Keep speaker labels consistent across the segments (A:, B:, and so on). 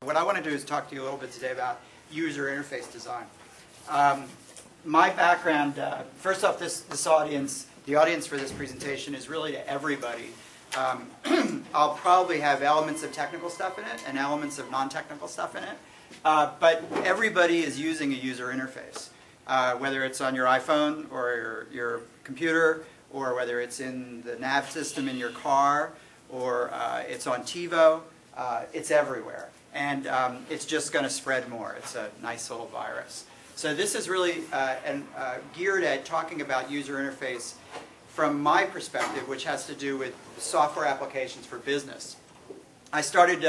A: What I want to do is talk to you a little bit today about user interface design. My background, first off, the audience for this presentation is really to everybody. I'll probably have elements of technical stuff in it and elements of non-technical stuff in it, but everybody is using a user interface, whether it's on your iPhone or your computer, or whether it's in the nav system in your car, or it's on TiVo. It's everywhere. And it's just going to spread more. It's a nice little virus. So this is really geared at talking about user interface from my perspective, which has to do with software applications for business. I started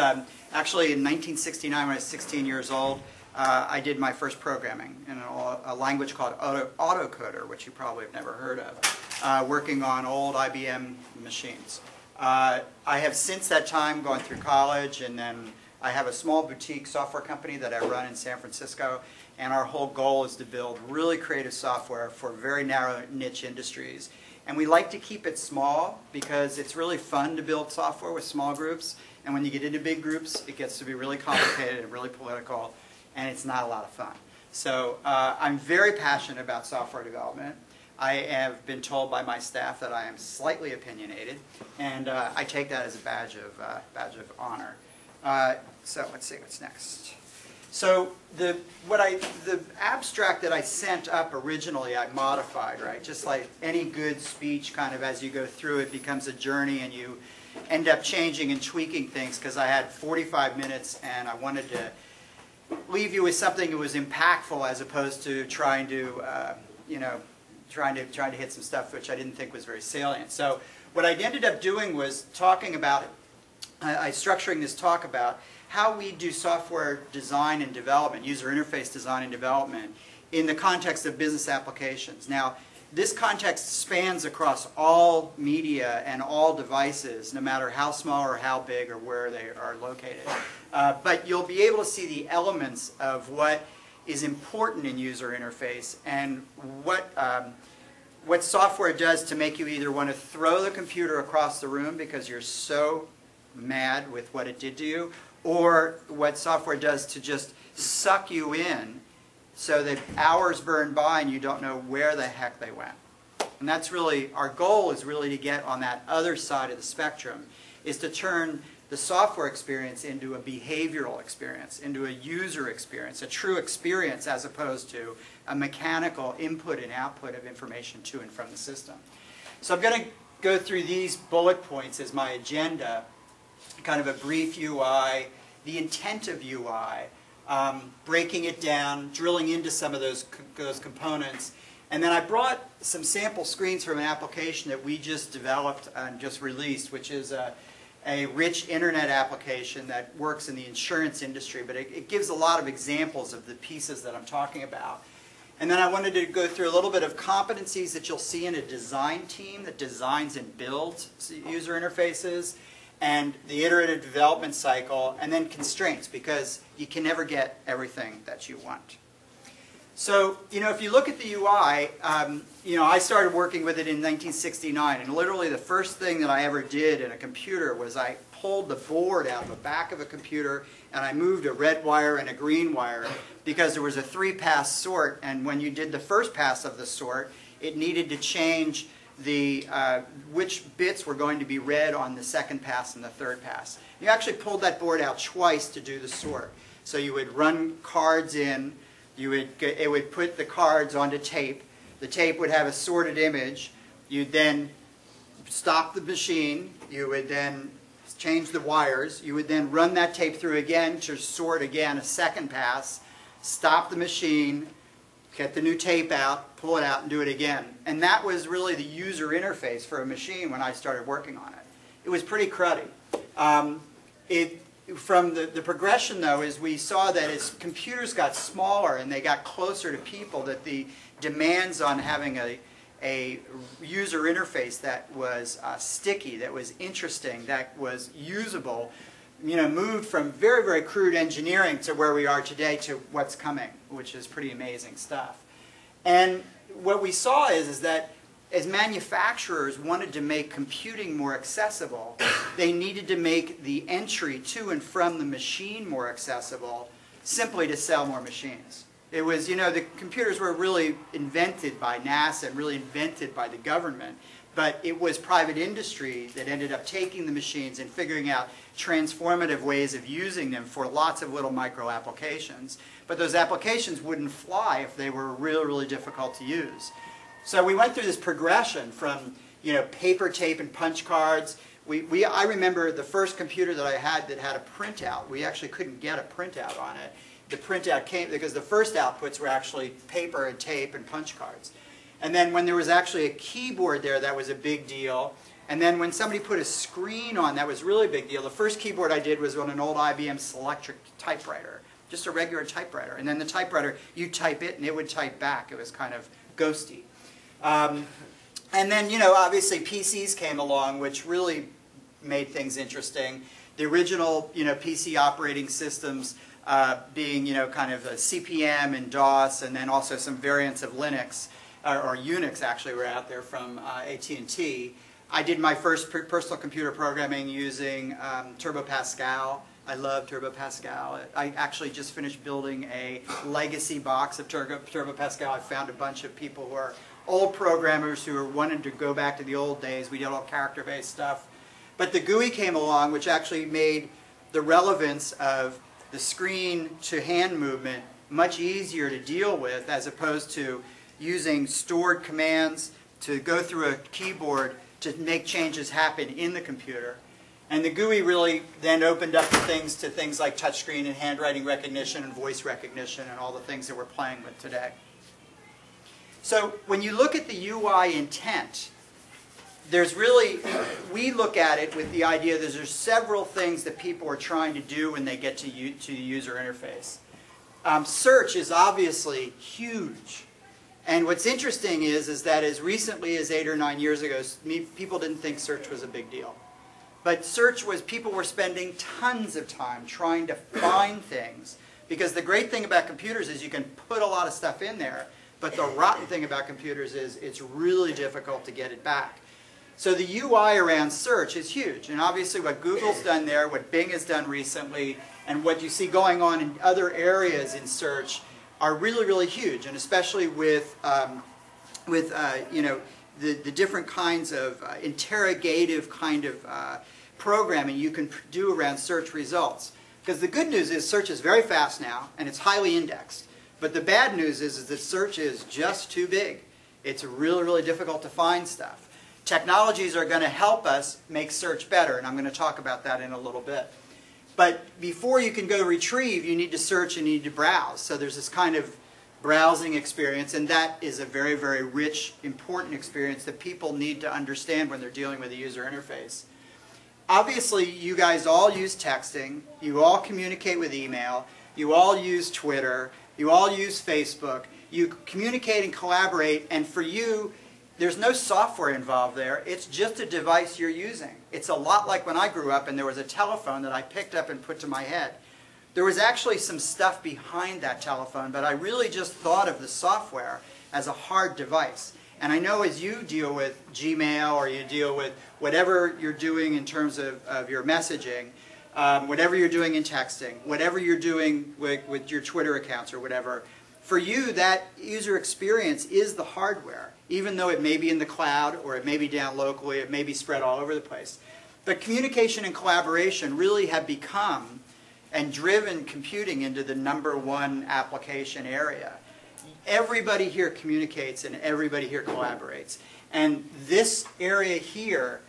A: actually in 1969 when I was 16 years old. I did my first programming in a language called autocoder, which you probably have never heard of, working on old IBM machines. I have since that time gone through college, and then I have a small boutique software company that I run in San Francisco, and our whole goal is to build really creative software for very narrow niche industries. And we like to keep it small because it's really fun to build software with small groups, and when you get into big groups, it gets to be really complicated and really political, and it's not a lot of fun. So I'm very passionate about software development. I have been told by my staff that I am slightly opinionated, and I take that as a badge of honor. So let's see what's next. So the abstract that I sent up originally, I modified, right? Just like any good speech, kind of as you go through it becomes a journey, and you end up changing and tweaking things, because I had 45 minutes and I wanted to leave you with something that was impactful as opposed to trying to, trying to hit some stuff which I didn't think was very salient. So what I ended up doing was talking about, structuring this talk about how we do software design and development, user interface design and development, in the context of business applications. Now, this context spans across all media and all devices, no matter how small or how big or where they are located. But you'll be able to see the elements of what is important in user interface and what software does to make you either want to throw the computer across the room because you're so mad with what it did to you, or what software does to just suck you in so that hours burn by and you don't know where the heck they went. And that's really, our goal is really to get on that other side of the spectrum, is to turn the software experience into a behavioral experience, into a user experience, a true experience, as opposed to a mechanical input and output of information to and from the system. So I'm going to go through these bullet points as my agenda, kind of a brief UI, the intent of UI, breaking it down, drilling into some of those components. And then I brought some sample screens from an application that we just developed and just released, which is a rich internet application that works in the insurance industry, but it gives a lot of examples of the pieces that I'm talking about. And then I wanted to go through a little bit of competencies that you'll see in a design team that designs and builds user interfaces, and the iterative development cycle, and then constraints, because you can never get everything that you want. So, if you look at the UI, I started working with it in 1969, and literally the first thing that I ever did in a computer was I pulled the board out of the back of a computer and I moved a red wire and a green wire because there was a 3-pass sort, and when you did the first pass of the sort, it needed to change which bits were going to be read on the second pass and the third pass. You actually pulled that board out twice to do the sort. So you would run cards in, it would put the cards onto tape, the tape would have a sorted image, you'd then stop the machine, you would then change the wires, you would then run that tape through again to sort again a second pass, stop the machine, get the new tape out, pull it out, and do it again. And that was really the user interface for a machine when I started working on it. It was pretty cruddy. From the progression, though, is we saw that as computers got smaller and they got closer to people, that the demands on having a user interface that was sticky, that was interesting, that was usable, moved from very, very crude engineering to where we are today to what's coming, which is pretty amazing stuff. And what we saw is that as manufacturers wanted to make computing more accessible, they needed to make the entry to and from the machine more accessible, simply to sell more machines. It was, you know, the computers were really invented by NASA and really invented by the government, but it was private industry that ended up taking the machines and figuring out transformative ways of using them for lots of little micro applications. But those applications wouldn't fly if they were really, really difficult to use. So we went through this progression from, you know, paper, tape, and punch cards. I remember the first computer that I had that had a printout. We actually couldn't get a printout on it. The printout came because the first outputs were actually paper and tape and punch cards. And then when there was actually a keyboard there, that was a big deal. And then when somebody put a screen on, that was really a big deal. The first keyboard I did was on an old IBM Selectric typewriter, just a regular typewriter. And then the typewriter, you type it and it would type back. It was kind of ghosty. And then, you know, obviously PCs came along, which really made things interesting. The original, you know, PC operating systems being, you know, kind of a CP/M and DOS, and then also some variants of Linux, or Unix actually were out there from AT&T. I did my first personal computer programming using Turbo Pascal. I love Turbo Pascal. I actually just finished building a legacy box of Turbo Pascal. I found a bunch of people who are old programmers who were wanting to go back to the old days. We did all character-based stuff. But the GUI came along, which actually made the relevance of the screen-to-hand movement much easier to deal with, as opposed to using stored commands to go through a keyboard to make changes happen in the computer. And the GUI really then opened up to things like touchscreen and handwriting recognition and voice recognition and all the things that we're playing with today. So when you look at the UI intent, there's really, we look at it with the idea that there's several things that people are trying to do when they get to the user interface. Search is obviously huge. And what's interesting is that as recently as 8 or 9 years ago, people didn't think search was a big deal. But search was, people were spending tons of time trying to find things. Because the great thing about computers is you can put a lot of stuff in there, but the rotten thing about computers is it's really difficult to get it back. So the UI around search is huge. And obviously what Google's done there, what Bing has done recently, and what you see going on in other areas in search are really, really huge. And especially with you know, the different kinds of interrogative kind of programming you can do around search results. Because the good news is search is very fast now, and it's highly indexed. But the bad news is that search is just too big. It's really, really difficult to find stuff. Technologies are going to help us make search better, and I'm going to talk about that in a little bit. But before you can go retrieve, you need to search and you need to browse. So there's this kind of browsing experience, and that is a very, very rich, important experience that people need to understand when they're dealing with a user interface. Obviously, you guys all use texting, you all communicate with email, you all use Twitter, you all use Facebook, you communicate and collaborate, and for you, there's no software involved there. It's just a device you're using. It's a lot like when I grew up and there was a telephone that I picked up and put to my head. There was actually some stuff behind that telephone, but I really just thought of the software as a hard device. And I know as you deal with Gmail or you deal with whatever you're doing in terms of your messaging, whatever you're doing in texting, whatever you're doing with your Twitter accounts or whatever, for you that user experience is the hardware, even though it may be in the cloud or it may be down locally, it may be spread all over the place. But communication and collaboration really have become and driven computing into the #1 application area. Everybody here communicates and everybody here collaborates. And this area here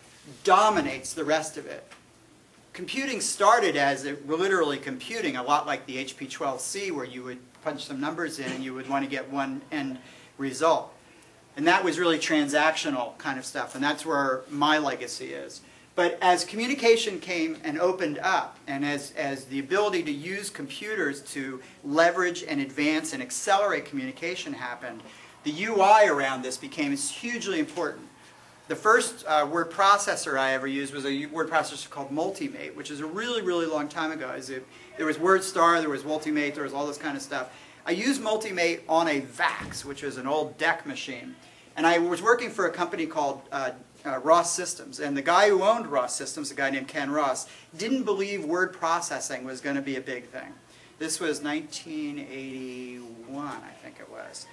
A: dominates the rest of it. Computing started as literally computing, a lot like the HP 12C, where you would punch some numbers in and you would want to get one end result. And that was really transactional kind of stuff, and that's where my legacy is. But as communication came and opened up, and as the ability to use computers to leverage and advance and accelerate communication happened, the UI around this became hugely important. The first word processor I ever used was a word processor called Multimate, which is a really, really long time ago. There was WordStar, there was Multimate, there was all this kind of stuff. I used Multimate on a VAX, which was an old DEC machine. And I was working for a company called Ross Systems. And the guy who owned Ross Systems, a guy named Ken Ross, didn't believe word processing was going to be a big thing. This was 1981, I think it was.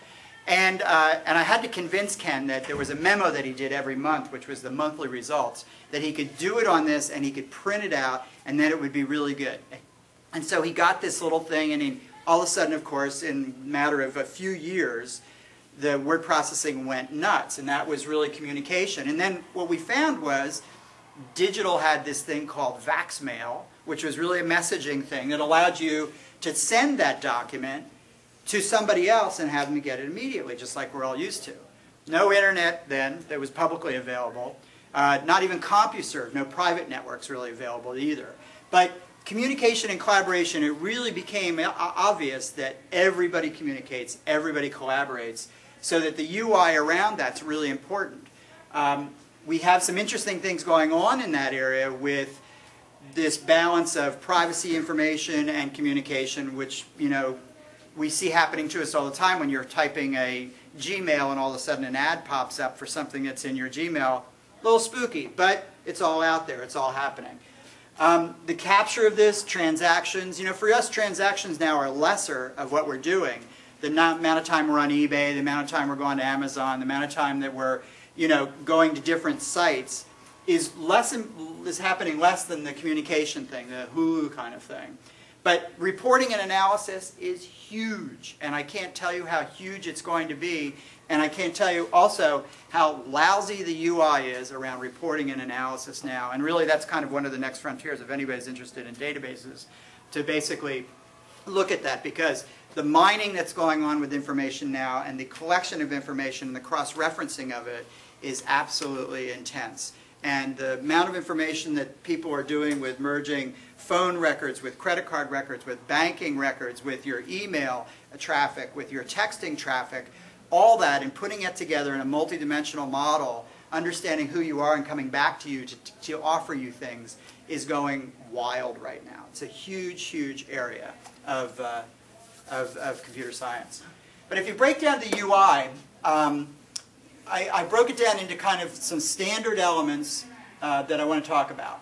A: And I had to convince Ken that there was a memo that he did every month, which was the monthly results, that he could do it on this and he could print it out and then it would be really good. And so he got this little thing, and all of a sudden, of course, in a matter of a few years, the word processing went nuts, and that was really communication. And then what we found was digital had this thing called VaxMail, which was really a messaging thing that allowed you to send that document to somebody else and have them get it immediately, just like we're all used to. No internet then that was publicly available, not even CompuServe, no private networks really available either. But communication and collaboration, it really became obvious that everybody communicates, everybody collaborates, so that the UI around that's really important. We have some interesting things going on in that area with this balance of privacy information and communication, which, you know, we see happening to us all the time when you're typing a Gmail and all of a sudden an ad pops up for something that's in your Gmail. A little spooky, but it's all out there. It's all happening. The capture of this, transactions, you know, for us transactions now are lesser of what we're doing. The amount of time we're on eBay, the amount of time we're going to Amazon, the amount of time that we're, you know, going to different sites is happening less than the communication thing, the Hulu kind of thing. But reporting and analysis is huge, and I can't tell you how huge it's going to be, and I can't tell you also how lousy the UI is around reporting and analysis now. And really that's kind of one of the next frontiers if anybody's interested in databases, to basically look at that, because the mining that's going on with information now and the collection of information and the cross-referencing of it is absolutely intense. And the amount of information that people are doing with merging phone records with credit card records, with banking records, with your email traffic, with your texting traffic, all that, and putting it together in a multidimensional model, understanding who you are and coming back to you to offer you things, is going wild right now. It's a huge, huge area of computer science. But if you break down the UI, I broke it down into kind of some standard elements that I want to talk about.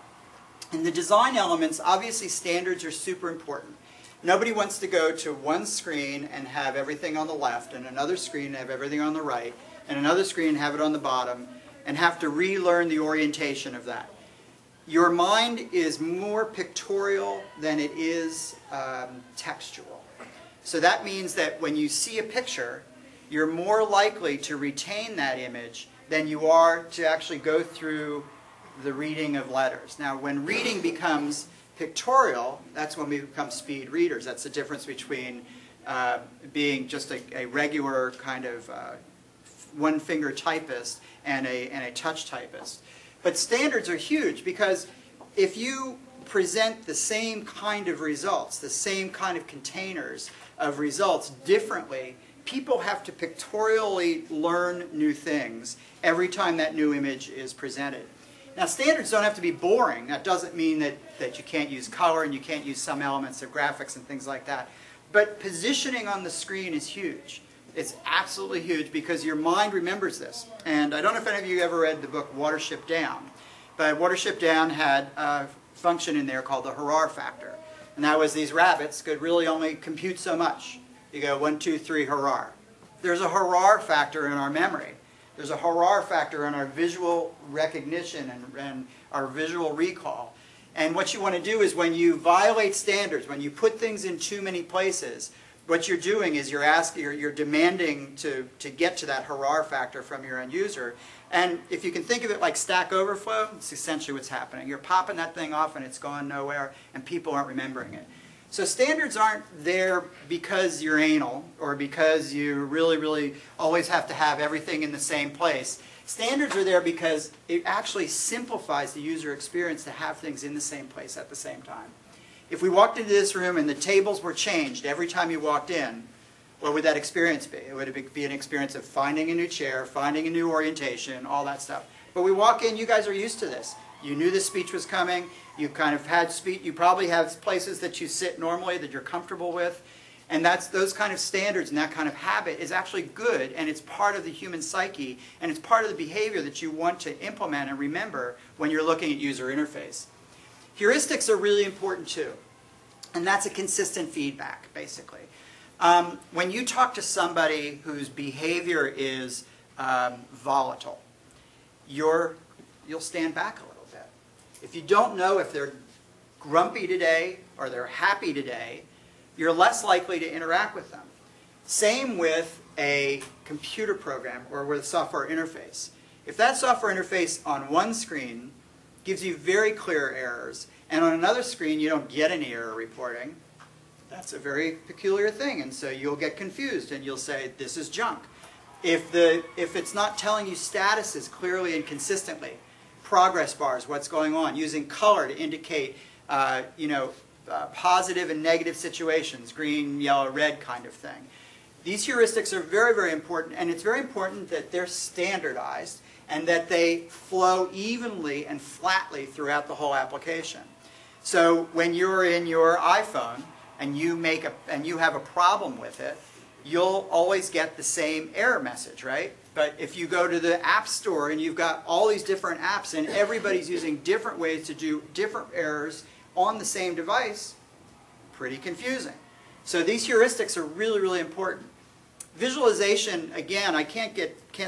A: In the design elements, obviously standards are super important. Nobody wants to go to one screen and have everything on the left, and another screen and have everything on the right, and another screen and have it on the bottom, and have to relearn the orientation of that. Your mind is more pictorial than it is textual. So that means that when you see a picture, you're more likely to retain that image than you are to actually go through the reading of letters. Now, when reading becomes pictorial, that's when we become speed readers. That's the difference between being just a regular kind of one-finger typist and a touch typist. But standards are huge, because if you present the same kind of results, the same kind of containers of results differently, people have to pictorially learn new things every time that new image is presented. Now, standards don't have to be boring. That doesn't mean that you can't use color and you can't use some elements of graphics and things like that. But positioning on the screen is huge. It's absolutely huge, because your mind remembers this. And I don't know if any of you ever read the book Watership Down, but Watership Down had a function in there called the hurrah factor. And that was these rabbits could really only compute so much. You go 1, 2, 3, hurrah. There's a hurrah factor in our memory. There's a hurrah factor in our visual recognition and our visual recall. And what you want to do is, when you violate standards, when you put things in too many places, what you're doing is you're demanding to get to that hurrah factor from your end user. And if you can think of it like Stack Overflow, it's essentially what's happening. You're popping that thing off and it's gone nowhere, and people aren't remembering it. So standards aren't there because you're anal or because you really, really always have to have everything in the same place. Standards are there because it actually simplifies the user experience to have things in the same place at the same time. If we walked into this room and the tables were changed every time you walked in, what would that experience be? It would be an experience of finding a new chair, finding a new orientation, all that stuff. But we walk in, you guys are used to this. You knew this speech was coming. You kind of had speech. You probably have places that you sit normally that you're comfortable with. And those kind of standards and that kind of habit is actually good, and it's part of the human psyche, and it's part of the behavior that you want to implement and remember when you're looking at user interface. Heuristics are really important too, and that's a consistent feedback, basically. When you talk to somebody whose behavior is volatile, you'll stand back a little bit. If you don't know if they're grumpy today or they're happy today, you're less likely to interact with them. Same with a computer program or with a software interface. If that software interface on one screen gives you very clear errors, and on another screen you don't get any error reporting, that's a very peculiar thing, and so you'll get confused and you'll say, this is junk. If it's not telling you statuses clearly and consistently, progress bars, what's going on, using color to indicate positive and negative situations, green, yellow, red kind of thing. These heuristics are very, very important, and it's very important that they're standardized and that they flow evenly and flatly throughout the whole application. So when you're in your iPhone and you have a problem with it, you'll always get the same error message, right? But if you go to the App Store and you've got all these different apps and everybody's using different ways to do different errors on the same device, pretty confusing. So these heuristics are really, really important. Visualization, again, I can't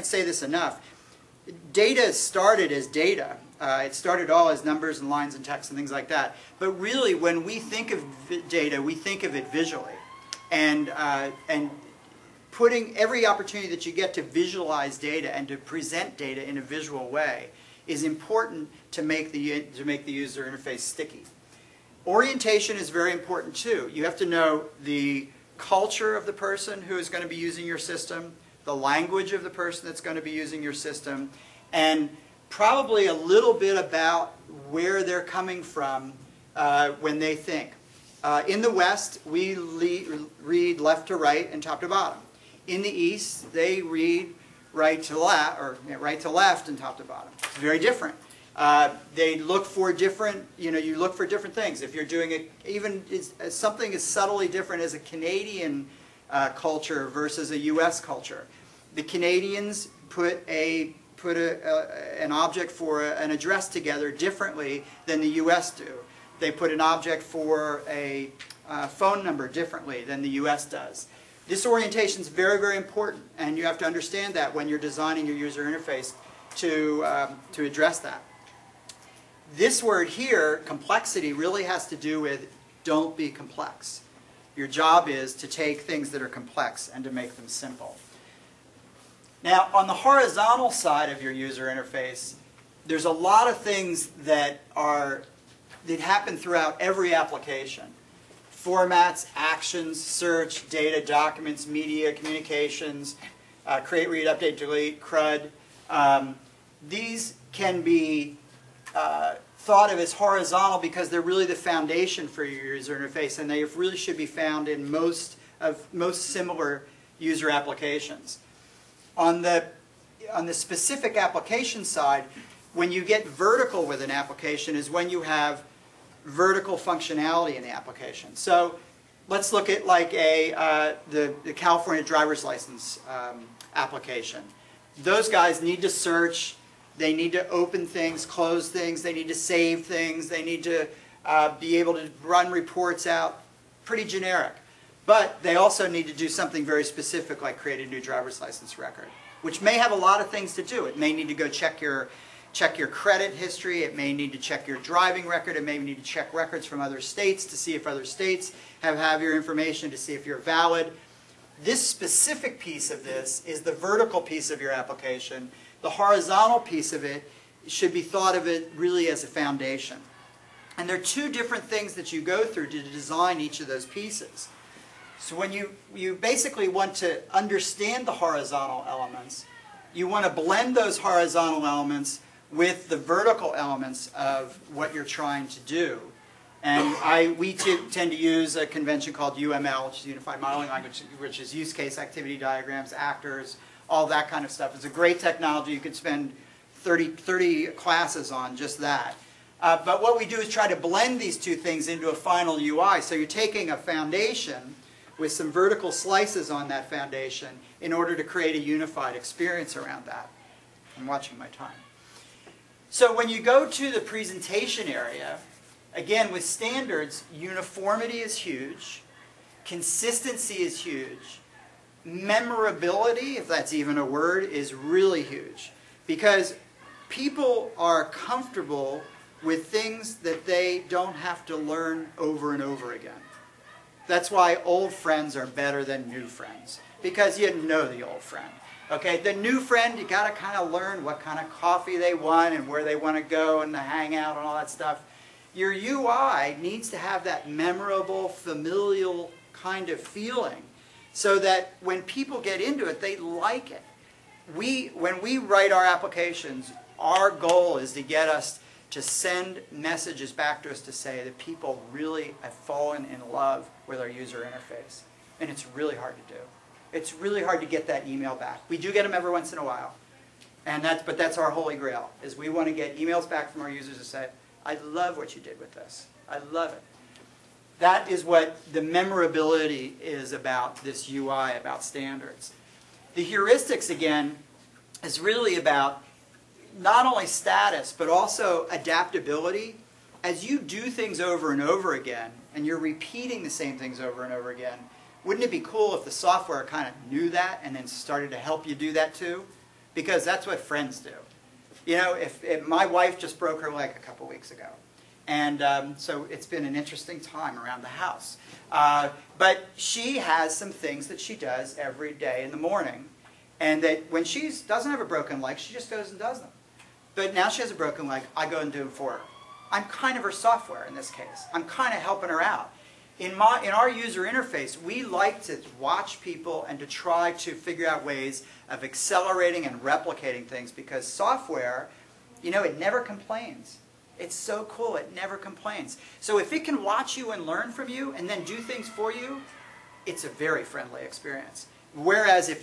A: say this enough. Data started as data. It started all as numbers and lines and text and things like that. But really, when we think of data, we think of it visually. And putting every opportunity that you get to visualize data and to present data in a visual way is important to make the user interface sticky. Orientation is very important too. You have to know the culture of the person who is going to be using your system, the language of the person that's going to be using your system, and probably a little bit about where they're coming from when they think. In the West, we read left to right and top to bottom. In the East, they read right to left, or right to left and top to bottom. It's very different. They look for different, you look for different things. If you're doing it, even something as subtly different as a Canadian culture versus a U.S. culture. The Canadians put an object for an address together differently than the U.S. do. They put an object for a phone number differently than the U.S. does. This orientation is very, very important, and you have to understand that when you're designing your user interface to address that. This word here, complexity, really has to do with don't be complex. Your job is to take things that are complex and to make them simple. Now, on the horizontal side of your user interface, there's a lot of things that happen throughout every application. Formats, actions, search, data, documents, media, communications, create, read, update, delete, CRUD. These can be thought of as horizontal because they're really the foundation for your user interface, and they really should be found in most similar user applications. On the specific application side, when you get vertical with an application is when you have vertical functionality in the application. So let's look at like the California driver's license application. Those guys need to search, they need to open things, close things, they need to save things, they need to be able to run reports out, pretty generic. But they also need to do something very specific like create a new driver's license record, which may have a lot of things to do. It may need to go check your credit history, it may need to check your driving record, it may need to check records from other states to see if other states have your information, to see if you're valid. This specific piece of this is the vertical piece of your application. The horizontal piece of it should be thought of it really as a foundation. And there are two different things that you go through to design each of those pieces. So when you basically want to understand the horizontal elements, you want to blend those horizontal elements with the vertical elements of what you're trying to do. And we tend to use a convention called UML, which is Unified Modeling Language, which is use case, activity diagrams, actors, all that kind of stuff. It's a great technology. You could spend 30 classes on just that. But what we do is try to blend these two things into a final UI. So you're taking a foundation, with some vertical slices on that foundation in order to create a unified experience around that. I'm watching my time. So when you go to the presentation area, again, with standards, uniformity is huge, consistency is huge, memorability, if that's even a word, is really huge. Because people are comfortable with things that they don't have to learn over and over again. That's why old friends are better than new friends, because you know the old friend. Okay, the new friend, you got to kind of learn what kind of coffee they want and where they want to go and to hang out and all that stuff. Your UI needs to have that memorable, familial kind of feeling so that when people get into it, they like it. When we write our applications, our goal is to get us to send messages back to us to say that people really have fallen in love with our user interface. And it's really hard to do. It's really hard to get that email back. We do get them every once in a while. But that's our holy grail, is we want to get emails back from our users to say, I love what you did with this. I love it. That is what the memorability is about this UI, about standards. The heuristics, again, is really about not only status, but also adaptability. As you do things over and over again, and you're repeating the same things over and over again, wouldn't it be cool if the software kind of knew that and then started to help you do that too? Because that's what friends do. You know, if my wife just broke her leg a couple weeks ago, and so it's been an interesting time around the house. But she has some things that she does every day in the morning, and that when she doesn't have a broken leg, she just goes and does them. But now she has a broken leg, I go and do them for her. I'm kind of her software in this case. I'm kind of helping her out. In our user interface, we like to watch people and to try to figure out ways of accelerating and replicating things, because software, you know, it never complains. It's so cool, it never complains. So if it can watch you and learn from you and then do things for you, it's a very friendly experience. Whereas if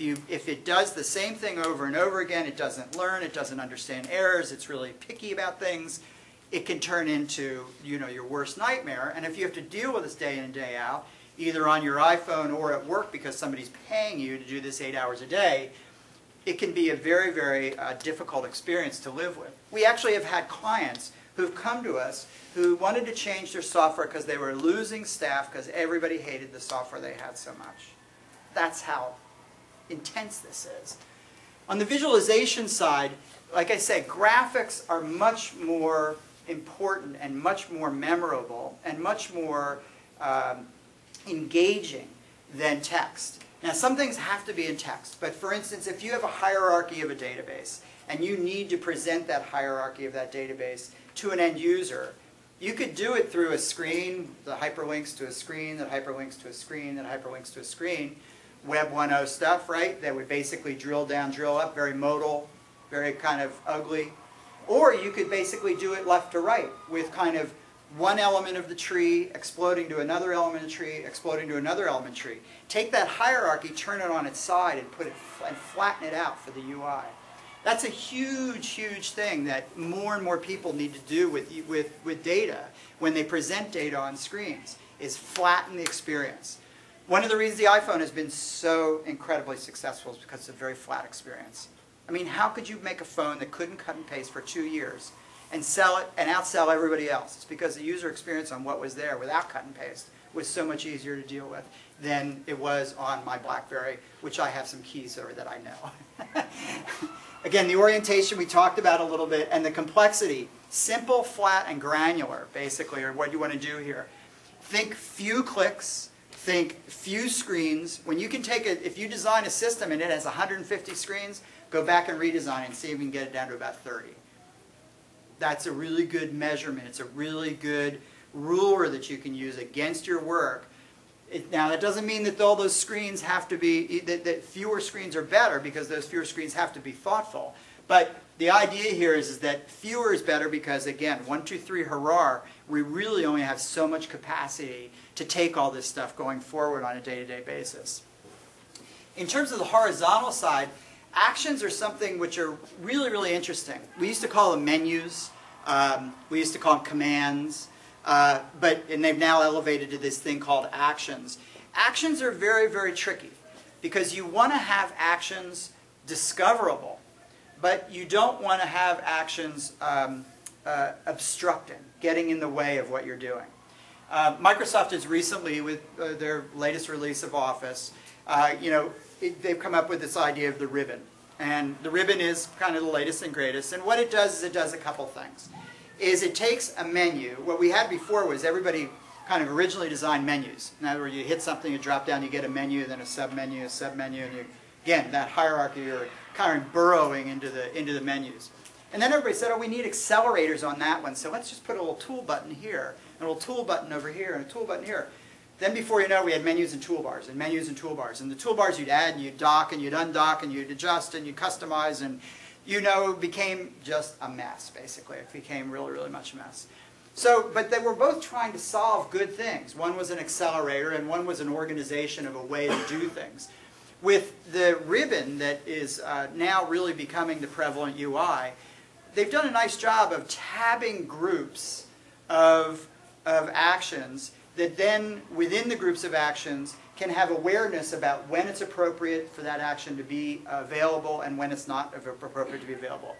A: it does the same thing over and over again, it doesn't learn, it doesn't understand errors, it's really picky about things, it can turn into, you know, your worst nightmare. And if you have to deal with this day in and day out, either on your iPhone or at work because somebody's paying you to do this 8 hours a day, it can be a very, very difficult experience to live with. We actually have had clients who've come to us who wanted to change their software because they were losing staff because everybody hated the software they had so much. That's how intense this is. On the visualization side, like I say, graphics are much more important and much more memorable and much more engaging than text. Now, some things have to be in text, but for instance, if you have a hierarchy of a database and you need to present that hierarchy of that database to an end user, you could do it through a screen, the hyperlinks to a screen, that hyperlinks to a screen, that hyperlinks to a screen, Web 1.0 stuff, right? That would basically drill down, drill up, very modal, very kind of ugly. Or you could basically do it left to right with kind of one element of the tree exploding to another element of the tree, exploding to another element tree. Take that hierarchy, turn it on its side, and put it and flatten it out for the UI. That's a huge, huge thing that more and more people need to do with data when they present data on screens, is flatten the experience. One of the reasons the iPhone has been so incredibly successful is because it's a very flat experience. I mean, how could you make a phone that couldn't cut and paste for 2 years and sell it and outsell everybody else? It's because the user experience on what was there without cut and paste was so much easier to deal with than it was on my BlackBerry, which I have some keys over that I know. Again, the orientation we talked about a little bit, and the complexity. Simple, flat, and granular, basically, are what you want to do here. Think few clicks. Think few screens. When you can take it, if you design a system and it has 150 screens, go back and redesign it and see if we can get it down to about 30. That's a really good measurement. It's a really good ruler that you can use against your work. Now, that doesn't mean that all those screens have to be, that fewer screens are better, because those fewer screens have to be thoughtful. But the idea here is that fewer is better because, again, 1, 2, 3, hurrah, we really only have so much capacity to take all this stuff going forward on a day-to-day basis. In terms of the horizontal side, actions are something which are really, really interesting. We used to call them menus. We used to call them commands. And they've now elevated to this thing called actions. Actions are very, very tricky because you want to have actions discoverable, but you don't want to have actions obstructing, getting in the way of what you're doing. Microsoft has recently, with their latest release of Office, they've come up with this idea of the ribbon. And the ribbon is kind of the latest and greatest. And what it does is it does a couple things. It takes a menu. What we had before was everybody kind of originally designed menus. In other words, you hit something, you drop down, you get a menu, then a submenu, and you, again, that hierarchy, you're kind of burrowing into the menus. And then everybody said, oh, we need accelerators on that one, so let's just put a little tool button here, and a little tool button over here, and a tool button here. Then before you know it, we had menus and toolbars, and menus and toolbars. And the toolbars you'd add, and you'd dock, and you'd undock, and you'd adjust, and you'd customize, and it became just a mess, basically. It became really, really much a mess. So, but they were both trying to solve good things. One was an accelerator, and one was an organization of a way to do things. With the ribbon that is now really becoming the prevalent UI, they've done a nice job of tabbing groups of actions that then, within the groups of actions, can have awareness about when it's appropriate for that action to be available and when it's not appropriate to be available.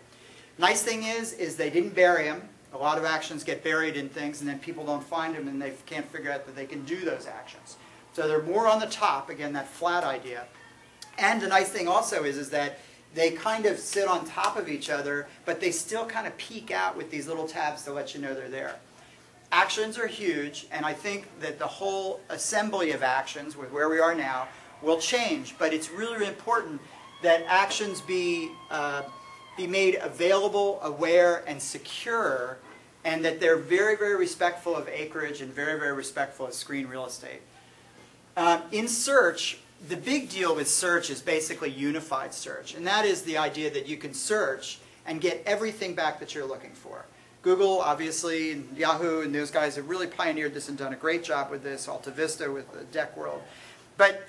A: Nice thing is they didn't bury them. A lot of actions get buried in things, and then people don't find them, and they can't figure out that they can do those actions. So they're more on the top, again, that flat idea. And the nice thing also is that they kind of sit on top of each other, but they still kind of peek out with these little tabs to let you know they're there. Actions are huge, and I think that the whole assembly of actions, with where we are now, will change. But it's really, really important that actions be made available, aware, and secure, and that they're very, very respectful of acreage and very, very respectful of screen real estate. In search, the big deal with search is basically unified search, and that is the idea that you can search and get everything back that you're looking for. Google, obviously, and Yahoo, and those guys have really pioneered this and done a great job with this, Alta Vista with the Deck World. But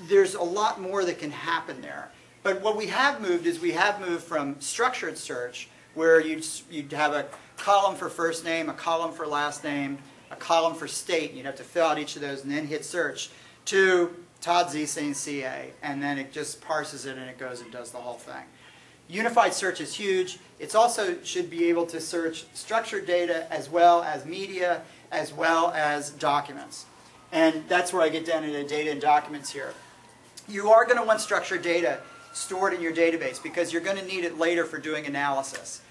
A: there's a lot more that can happen there. But what we have moved is we have moved from structured search, where you'd have a column for first name, a column for last name, a column for state, and you'd have to fill out each of those and then hit search, to Todd, Ziesing, CA, and then it just parses it and it goes and does the whole thing. Unified search is huge. It also should be able to search structured data as well as media, as well as documents. And that's where I get down into data and documents here. You are going to want structured data stored in your database because you're going to need it later for doing analysis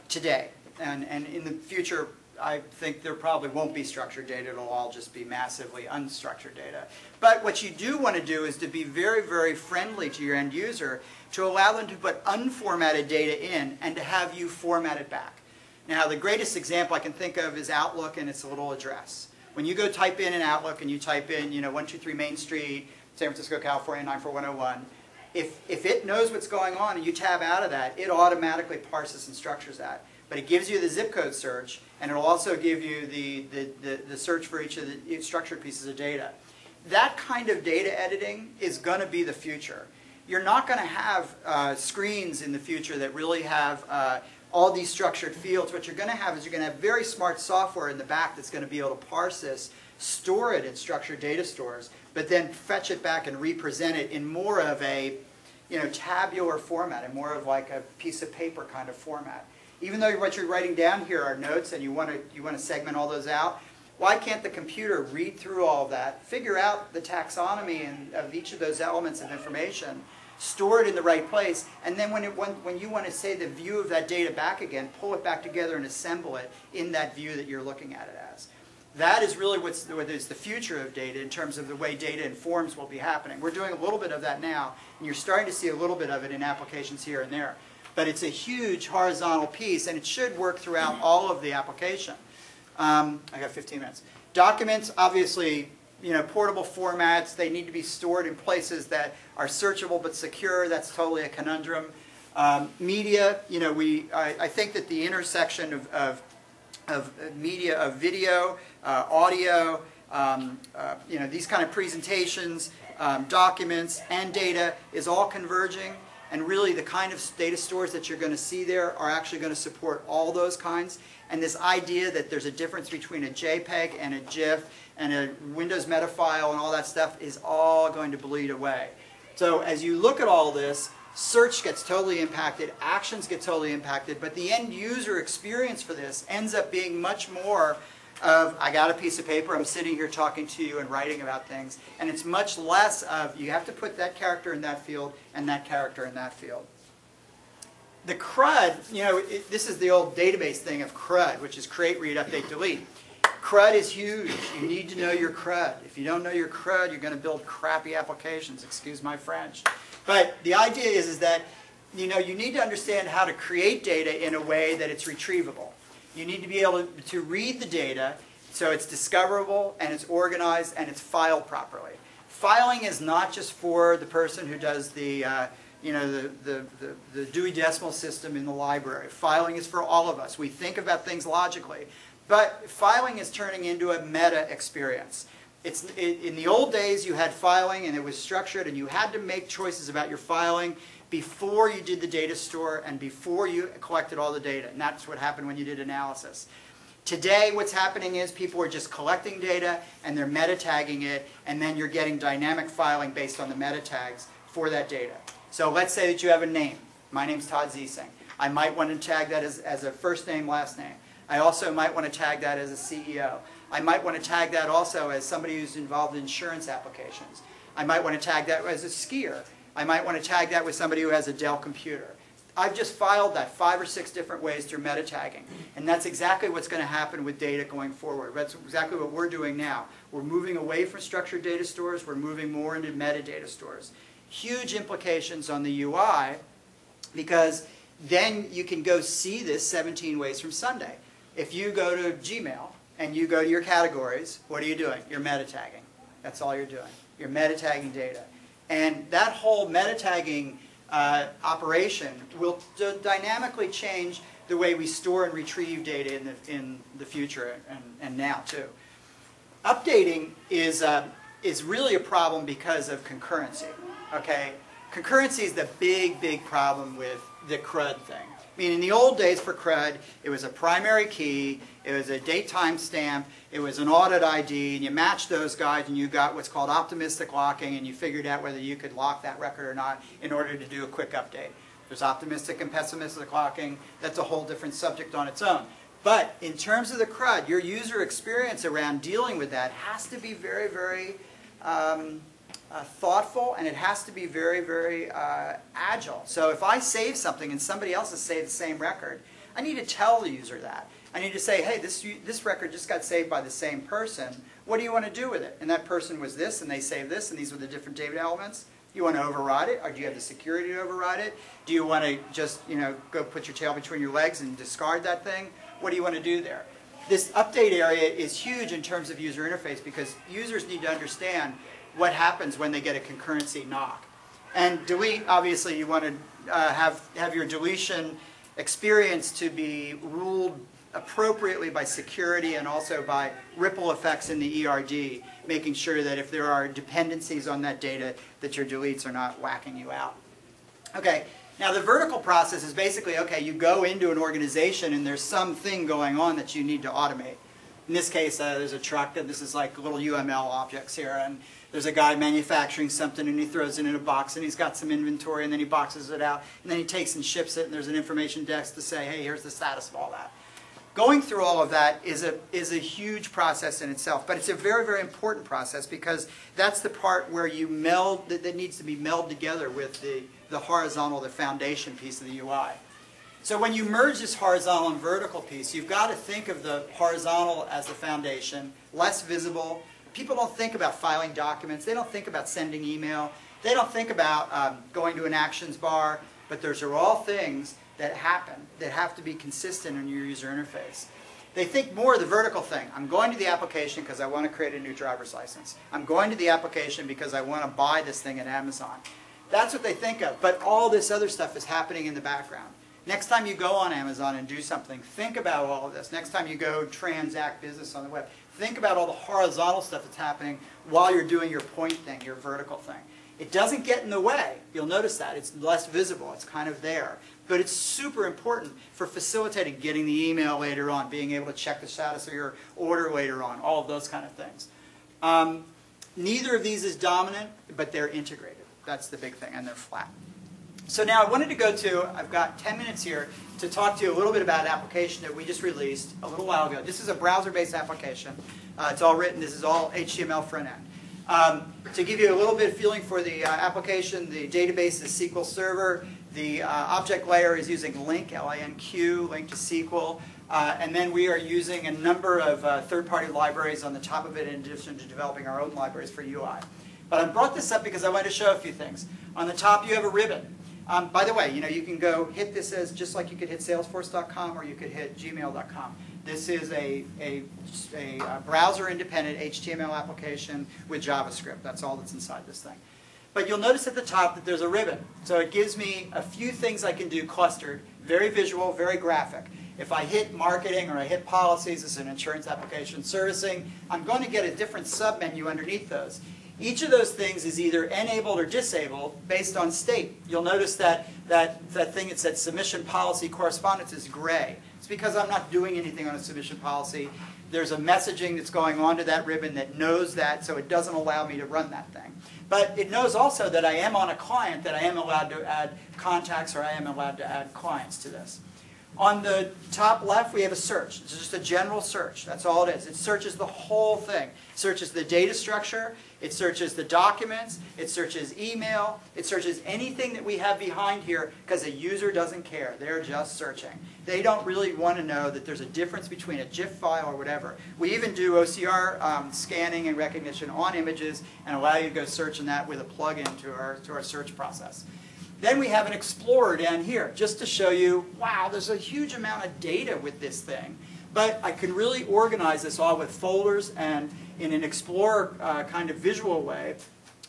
A: today. And in the future, I think there probably won't be structured data. It'll all just be massively unstructured data. But what you do want to do is to be very, very friendly to your end user, to allow them to put unformatted data in and to have you format it back. Now, the greatest example I can think of is Outlook and its little address. When you go type in Outlook and you type in, 123 Main Street, San Francisco, California, 94101, if it knows what's going on and you tab out of that, it automatically parses and structures that. But it gives you the zip code search, and it'll also give you the search for each of the structured pieces of data. That kind of data editing is going to be the future. You're not going to have screens in the future that really have all these structured fields. What you're going to have is you're going to have very smart software in the back that's going to be able to parse this, store it in structured data stores, but then fetch it back and represent it in more of a tabular format, and more of like a piece of paper kind of format. Even though what you're writing down here are notes and you want to segment all those out, why can't the computer read through all of that, figure out the taxonomy of each of those elements of information, store it in the right place, and then when you want to say the view of that data back again, pull it back together and assemble it in that view that you're looking at it as. That is really what is the future of data in terms of the way data informs will be happening. We're doing a little bit of that now, and you're starting to see a little bit of it in applications here and there. But it's a huge horizontal piece, and it should work throughout all of the application. I got 15 minutes. Documents, obviously, portable formats. They need to be stored in places that are searchable but secure. That's totally a conundrum. Media, I think that the intersection of media, of video, audio, these kind of presentations, documents, and data is all converging. And really the kind of data stores that you're going to see there are actually going to support all those kinds. And this idea that there's a difference between a JPEG and a GIF and a Windows meta file and all that stuff is all going to bleed away. So as you look at all this, search gets totally impacted, actions get totally impacted, but the end user experience for this ends up being much more of, I got a piece of paper, I'm sitting here talking to you and writing about things, and it's much less of, you have to put that character in that field and that character in that field. The CRUD, you know, this is the old database thing of CRUD, which is create, read, update, delete. CRUD is huge. You need to know your CRUD. If you don't know your CRUD, you're going to build crappy applications, excuse my French. But the idea is that, you know, you need to understand how to create data in a way that it's retrievable. You need to be able to read the data so it's discoverable and it's organized and it's filed properly. Filing is not just for the person who does the, you know, the Dewey Decimal System in the library. Filing is for all of us. We think about things logically. But filing is turning into a meta experience. In the old days, you had filing and it was structured and you had to make choices about your filing before you did the data store and before you collected all the data. And that's what happened when you did analysis. Today, what's happening is people are just collecting data and they're meta tagging it, and then you're getting dynamic filing based on the meta tags for that data. So let's say that you have a name. My name's Todd Ziesing. I might want to tag that as a first name, last name. I also might want to tag that as a CEO. I might want to tag that also as somebody who's involved in insurance applications. I might want to tag that as a skier. I might want to tag that with somebody who has a Dell computer. I've just filed that 5 or 6 different ways through meta tagging. And that's exactly what's going to happen with data going forward. That's exactly what we're doing now. We're moving away from structured data stores. We're moving more into metadata stores. Huge implications on the UI, because then you can go see this 17 ways from Sunday. If you go to Gmail and you go to your categories, what are you doing? You're meta tagging. That's all you're doing. You're meta tagging data. And that whole meta tagging operation will dynamically change the way we store and retrieve data in the future and now too. Updating is really a problem because of concurrency. Okay, concurrency is the big problem with the CRUD thing. I mean, in the old days for CRUD, it was a primary key, it was a date timestamp, it was an audit ID, and you matched those guys and you got what's called optimistic locking, and you figured out whether you could lock that record or not in order to do a quick update. There's optimistic and pessimistic locking. That's a whole different subject on its own. But in terms of the CRUD, your user experience around dealing with that has to be very thoughtful, and it has to be very agile. So if I save something and somebody else has saved the same record, I need to tell the user that. I need to say, hey, this record just got saved by the same person. What do you want to do with it? And that person was this, and they saved this, and these were the different data elements. You want to override it, or do you have the security to override it? Do you want to just, you know, go put your tail between your legs and discard that thing? What do you want to do there? This update area is huge in terms of user interface, because users need to understand what happens when they get a concurrency knock. And delete, obviously, you want to have your deletion experience to be ruled appropriately by security and also by ripple effects in the ERD, making sure that if there are dependencies on that data, that your deletes are not whacking you out. Okay, now the vertical process is basically, okay, you go into an organization and there's something going on that you need to automate. In this case, there's a truck, and this is like little UML objects here, and there's a guy manufacturing something, and he throws it in a box, and he's got some inventory, and then he boxes it out, and then he takes and ships it, and there's an information desk to say, hey, here's the status of all that. Going through all of that is a huge process in itself, but it's a very important process, because that's the part where you meld, that needs to be melded together with the horizontal, the foundation piece of the UI. So when you merge this horizontal and vertical piece, you've got to think of the horizontal as the foundation, less visible. People don't think about filing documents. They don't think about sending email. They don't think about going to an actions bar. But those are all things that happen that have to be consistent in your user interface. They think more of the vertical thing. I'm going to the application because I want to create a new driver's license. I'm going to the application because I want to buy this thing at Amazon. That's what they think of. But all this other stuff is happening in the background. Next time you go on Amazon and do something, think about all of this. Next time you go transact business on the web, think about all the horizontal stuff that's happening while you're doing your point thing, your vertical thing. It doesn't get in the way. You'll notice that. It's less visible. It's kind of there. But it's super important for facilitating getting the email later on, being able to check the status of your order later on, all of those kind of things. Neither of these is dominant, but they're integrated. That's the big thing, and they're flat. So now I wanted to go to, I've got 10 minutes here to talk to you a little bit about an application that we just released a little while ago. This is a browser-based application. It's all written. This is all HTML front end. To give you a little bit of feeling for the application, the database is SQL Server. The object layer is using LINQ, L-I-N-Q, LINQ to SQL. And then we are using a number of third-party libraries on the top of it in addition to developing our own libraries for UI. But I brought this up because I wanted to show a few things. On the top, you have a ribbon. By the way, you can go hit this as just like you could hit Salesforce.com or you could hit Gmail.com. This is a browser-independent HTML application with JavaScript. That's all that's inside this thing. But you'll notice at the top that there's a ribbon. So it gives me a few things I can do clustered, very visual, very graphic. If I hit marketing or I hit policies, this is an insurance application, servicing, I'm going to get a different submenu underneath those. Each of those things is either enabled or disabled based on state. You'll notice that thing that said submission policy correspondence is gray. It's because I'm not doing anything on a submission policy. There's a messaging that's going onto that ribbon that knows that, so it doesn't allow me to run that thing. But it knows also that I am on a client, that I am allowed to add contacts or I am allowed to add clients to this. On the top left, we have a search. It's just a general search. That's all it is. It searches the whole thing. It searches the data structure. It searches the documents. It searches email. It searches anything that we have behind here because a user doesn't care. They're just searching. They don't really want to know that there's a difference between a GIF file or whatever. We even do OCR scanning and recognition on images and allow you to go search in that with a plug-in to our search process. Then we have an Explorer down here, just to show you, wow, there's a huge amount of data with this thing. But I can really organize this all with folders and in an Explorer kind of visual way,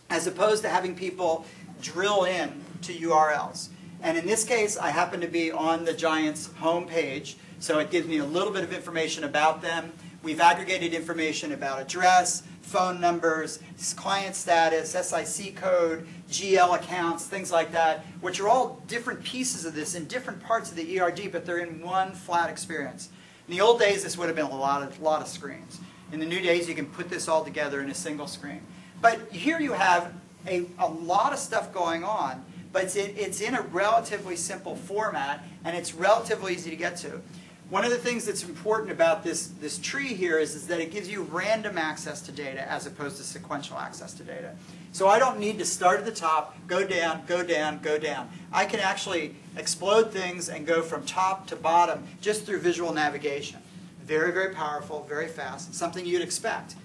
A: as opposed to having people drill in to URLs. And in this case, I happen to be on the Giants home page, so it gives me a little bit of information about them. We've aggregated information about address, phone numbers, client status, SIC code, GL accounts, things like that, which are all different pieces of this in different parts of the ERD, but they're in one flat experience. In the old days, this would have been a lot of screens. In the new days, you can put this all together in a single screen. But here you have a lot of stuff going on, but it's in a relatively simple format, and it's relatively easy to get to. One of the things that's important about this tree here is that it gives you random access to data as opposed to sequential access to data. So I don't need to start at the top, go down, go down, go down. I can actually explode things and go from top to bottom just through visual navigation. Very, very powerful, very fast, something you'd expect.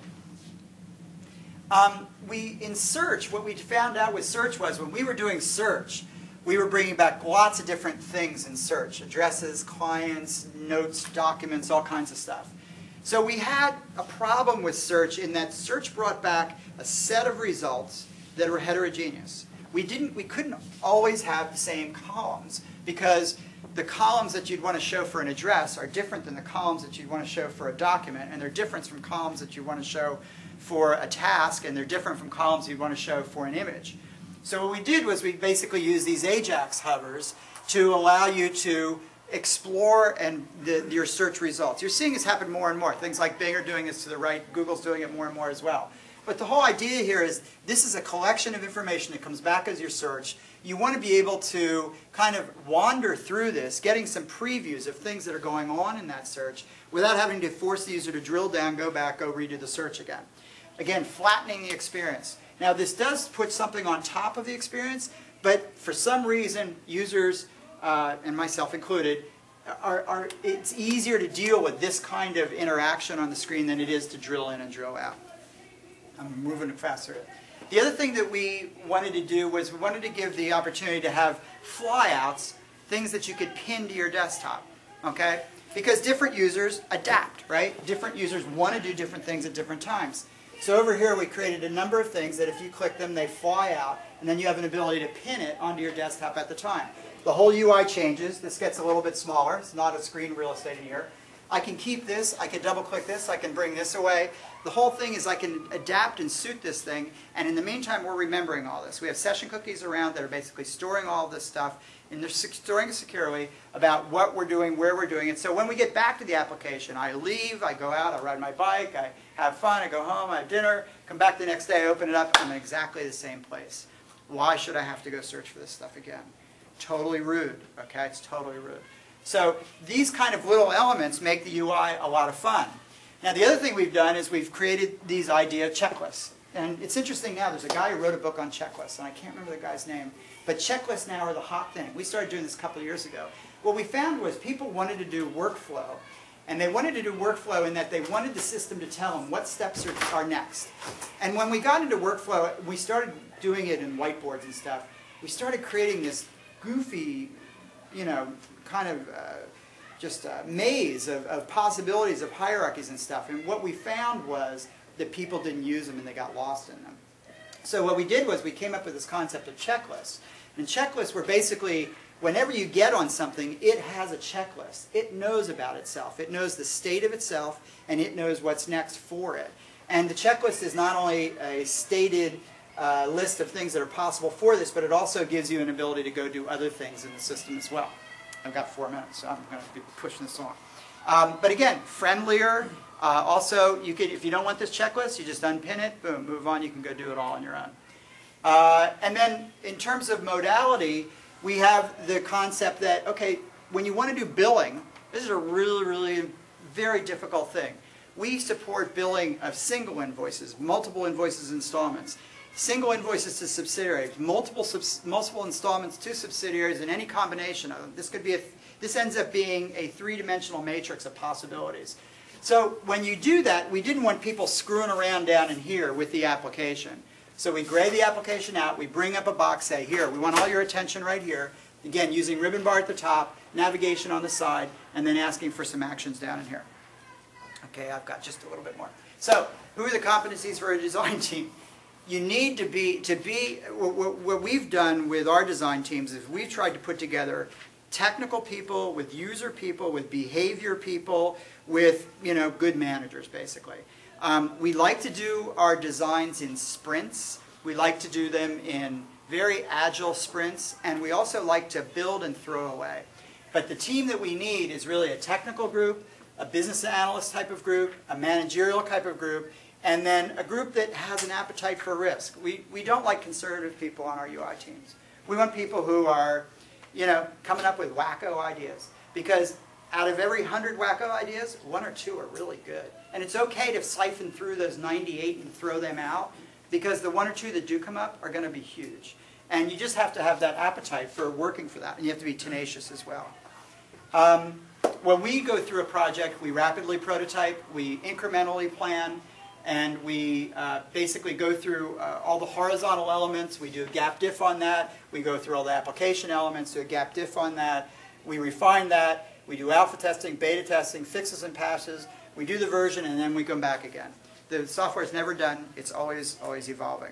A: In search, what we found out with search was when we were doing search, we were bringing back lots of different things in search. Addresses, clients, notes, documents, all kinds of stuff. So we had a problem with search in that search brought back a set of results that were heterogeneous. We couldn't always have the same columns because the columns that you'd want to show for an address are different than the columns that you'd want to show for a document, and they're different from columns that you want to show for a task, and they're different from columns you'd want to show for an image. So what we did was we basically used these AJAX hovers to allow you to explore your search results. You're seeing this happen more and more. Things like Bing are doing this to the right. Google's doing it more and more as well. But the whole idea here is this is a collection of information that comes back as your search. You want to be able to kind of wander through this, getting some previews of things that are going on in that search without having to force the user to drill down, go back, go redo the search again. Again, flattening the experience. Now this does put something on top of the experience, but for some reason users, and myself included, it's easier to deal with this kind of interaction on the screen than it is to drill in and drill out. I'm moving faster. The other thing that we wanted to do was we wanted to give the opportunity to have flyouts, things that you could pin to your desktop, okay? Because different users adapt, right? Different users want to do different things at different times. So over here we created a number of things that if you click them, they fly out, and then you have an ability to pin it onto your desktop at the time. The whole UI changes. This gets a little bit smaller. It's not a screen real estate in here. I can keep this, I can double click this, I can bring this away. The whole thing is I can adapt and suit this thing, and in the meantime we're remembering all this. We have session cookies around that are basically storing all this stuff, and they're storing it securely about what we're doing, where we're doing it. So when we get back to the application, I leave, I go out, I ride my bike, I have fun, I go home, I have dinner, come back the next day, I open it up, I'm in exactly the same place. Why should I have to go search for this stuff again? Totally rude, okay? It's totally rude. So these kind of little elements make the UI a lot of fun. Now the other thing we've done is we've created these idea checklists. And it's interesting now, there's a guy who wrote a book on checklists, and I can't remember the guy's name, but checklists now are the hot thing. We started doing this a couple of years ago. What we found was people wanted to do workflow, and they wanted to do workflow in that they wanted the system to tell them what steps are next. And when we got into workflow, we started doing it in whiteboards and stuff. We started creating this goofy, you know, kind of just a maze of possibilities of hierarchies and stuff. And what we found was that people didn't use them and they got lost in them. So what we did was we came up with this concept of checklists. And checklists were basically, whenever you get on something, it has a checklist. It knows about itself. It knows the state of itself, and it knows what's next for it. And the checklist is not only a stated list of things that are possible for this, but it also gives you an ability to go do other things in the system as well. I've got 4 minutes, so I'm going to be pushing this on. But again, friendlier. Also, you could, if you don't want this checklist, you just unpin it, boom, move on. You can go do it all on your own. And then in terms of modality, we have the concept that, okay, when you want to do billing, this is a really, really very difficult thing. We support billing of single invoices, multiple invoices, installments. Single invoices to subsidiaries, multiple installments to subsidiaries, and any combination of them. This ends up being a three-dimensional matrix of possibilities. So when you do that, we didn't want people screwing around down in here with the application. So we gray the application out, we bring up a box, say, here, we want all your attention right here. Again, using ribbon bar at the top, navigation on the side, and then asking for some actions down in here. Okay, I've got just a little bit more. So, who are the competencies for a design team? You need to be, what we've done with our design teams is we've tried to put together technical people with user people, with behavior people, with, you know, good managers, basically. We like to do our designs in sprints. We like to do them in very agile sprints, and we also like to build and throw away. But the team that we need is really a technical group, a business analyst type of group, a managerial type of group, and then a group that has an appetite for risk. We don't like conservative people on our UI teams. We want people who are, you know, coming up with wacko ideas. Because out of every 100 wacko ideas, 1 or 2 are really good. And it's okay to siphon through those 98 and throw them out, because the 1 or 2 that do come up are going to be huge. And you just have to have that appetite for working for that. And you have to be tenacious as well. When we go through a project, we rapidly prototype, we incrementally plan, and we basically go through all the horizontal elements. We do a gap diff on that. We go through all the application elements, do a gap diff on that. We refine that. We do alpha testing, beta testing, fixes and passes. We do the version, and then we come back again. The software is never done. It's always evolving.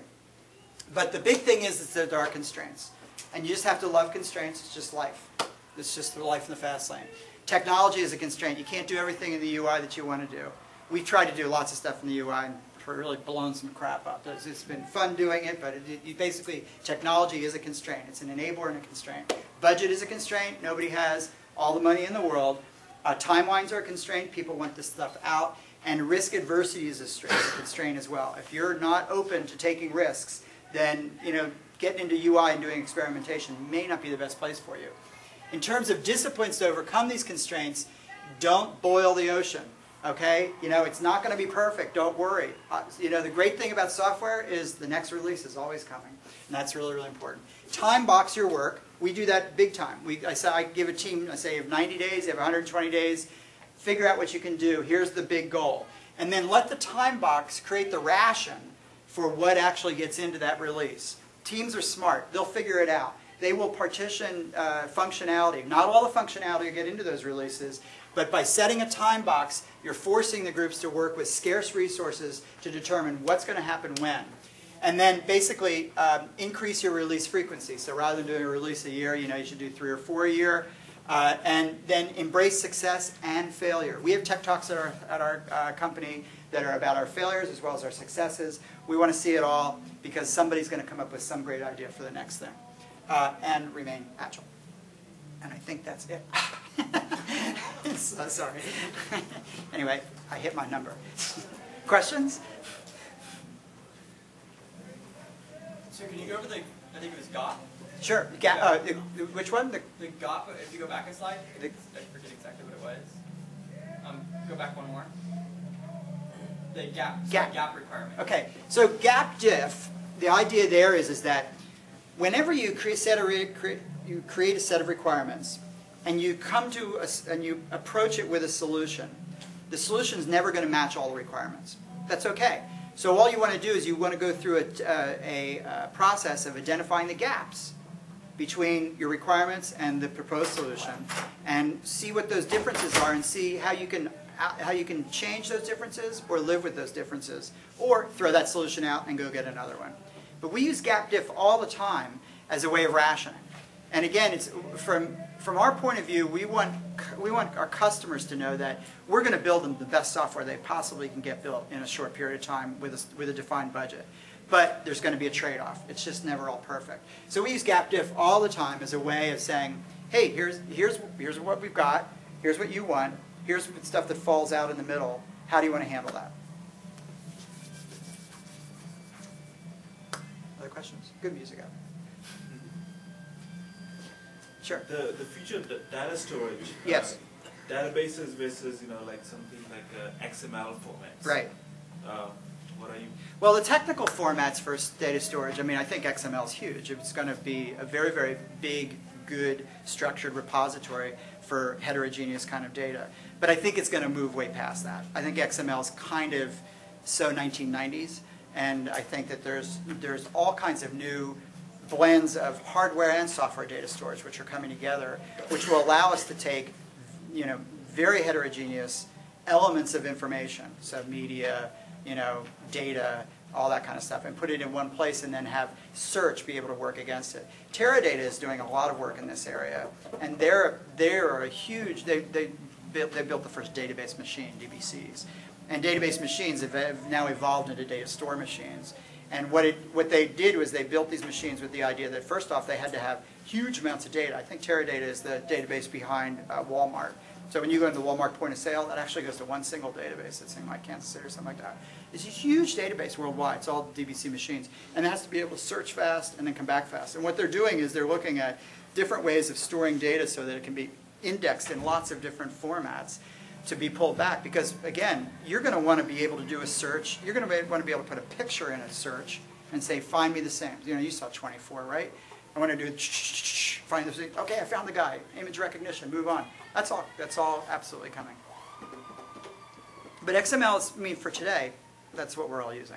A: But the big thing is that there are constraints. And you just have to love constraints. It's just life. It's just the life in the fast lane. Technology is a constraint. You can't do everything in the UI that you want to do. We've tried to do lots of stuff in the UI and we're really blown some crap up. It's been fun doing it, but basically technology is a constraint. It's an enabler and a constraint. Budget is a constraint. Nobody has all the money in the world. Timelines are a constraint. People want this stuff out. And risk adversity is a constraint as well. If you're not open to taking risks, then, you know, getting into UI and doing experimentation may not be the best place for you. In terms of disciplines to overcome these constraints, don't boil the ocean. Okay? You know, it's not going to be perfect. Don't worry. You know, the great thing about software is the next release is always coming. And that's really, really important. Time box your work. We do that big time. I give a team, I say, you have 90 days, you have 120 days. Figure out what you can do. Here's the big goal. And then let the time box create the ration for what actually gets into that release. Teams are smart. They'll figure it out. They will partition functionality. Not all the functionality will get into those releases, but by setting a time box, you're forcing the groups to work with scarce resources to determine what's going to happen when. And then basically increase your release frequency. So rather than doing a release a year, you know, you should do 3 or 4 a year. And then embrace success and failure. We have tech talks at our company that are about our failures as well as our successes. We want to see it all because somebody's going to come up with some great idea for the next thing. And remain agile. And I think that's it. So sorry. Anyway, I hit my number. Questions?
B: So can you go over the, I think it was GOP?
A: Sure. Which one?
B: The GOP, if you go back a slide, I forget exactly what it was. Go back one more. The gap requirement.
A: Okay, so gap diff, the idea there is that whenever you create a set of requirements and you come to and you approach it with a solution, the solution is never going to match all the requirements. That's okay. So all you want to do is you want to go through a process of identifying the gaps between your requirements and the proposed solution and see what those differences are and see how you can change those differences or live with those differences or throw that solution out and go get another one. But we use gap diff all the time as a way of rationing. And again, it's from our point of view, we want our customers to know that we're going to build them the best software they possibly can get built in a short period of time with a defined budget. But there's going to be a trade-off. It's just never all perfect. So we use gap diff all the time as a way of saying, hey, here's what we've got. Here's what you want. Here's the stuff that falls out in the middle. How do you want to handle that? Other questions? Good music out. Sure.
C: The future of the data storage.
A: Yes.
C: Databases versus like something like XML formats.
A: Right.
C: What are you?
A: Well, the technical formats for data storage, I mean, I think XML is huge. It's going to be a very, very big, good, structured repository for heterogeneous kind of data. But I think it's going to move way past that. I think XML is kind of so 1990s, and I think that there's all kinds of new blends of hardware and software data storage which are coming together, which will allow us to take, very heterogeneous elements of information, so media, data, all that kind of stuff, and put it in one place and then have search be able to work against it. Teradata is doing a lot of work in this area, and they're a huge, they built the first database machine, DBCs. And database machines have now evolved into data store machines. And what they did was they built these machines with the idea that first off they had to have huge amounts of data. I think Teradata is the database behind Walmart. So when you go into the Walmart point of sale, that actually goes to one single database. It's in like Kansas City or something like that. It's a huge database worldwide. It's all DBC machines. And it has to be able to search fast and then come back fast. And what they're doing is they're looking at different ways of storing data so that it can be indexed in lots of different formats to be pulled back. Because again, you're going to want to be able to do a search. You're going to want to be able to put a picture in a search and say, find me the same. You saw 24, right? I want to do find the same. Okay, I found the guy. Image recognition. Move on. That's all absolutely coming. But XML is, for today, that's what we're all using.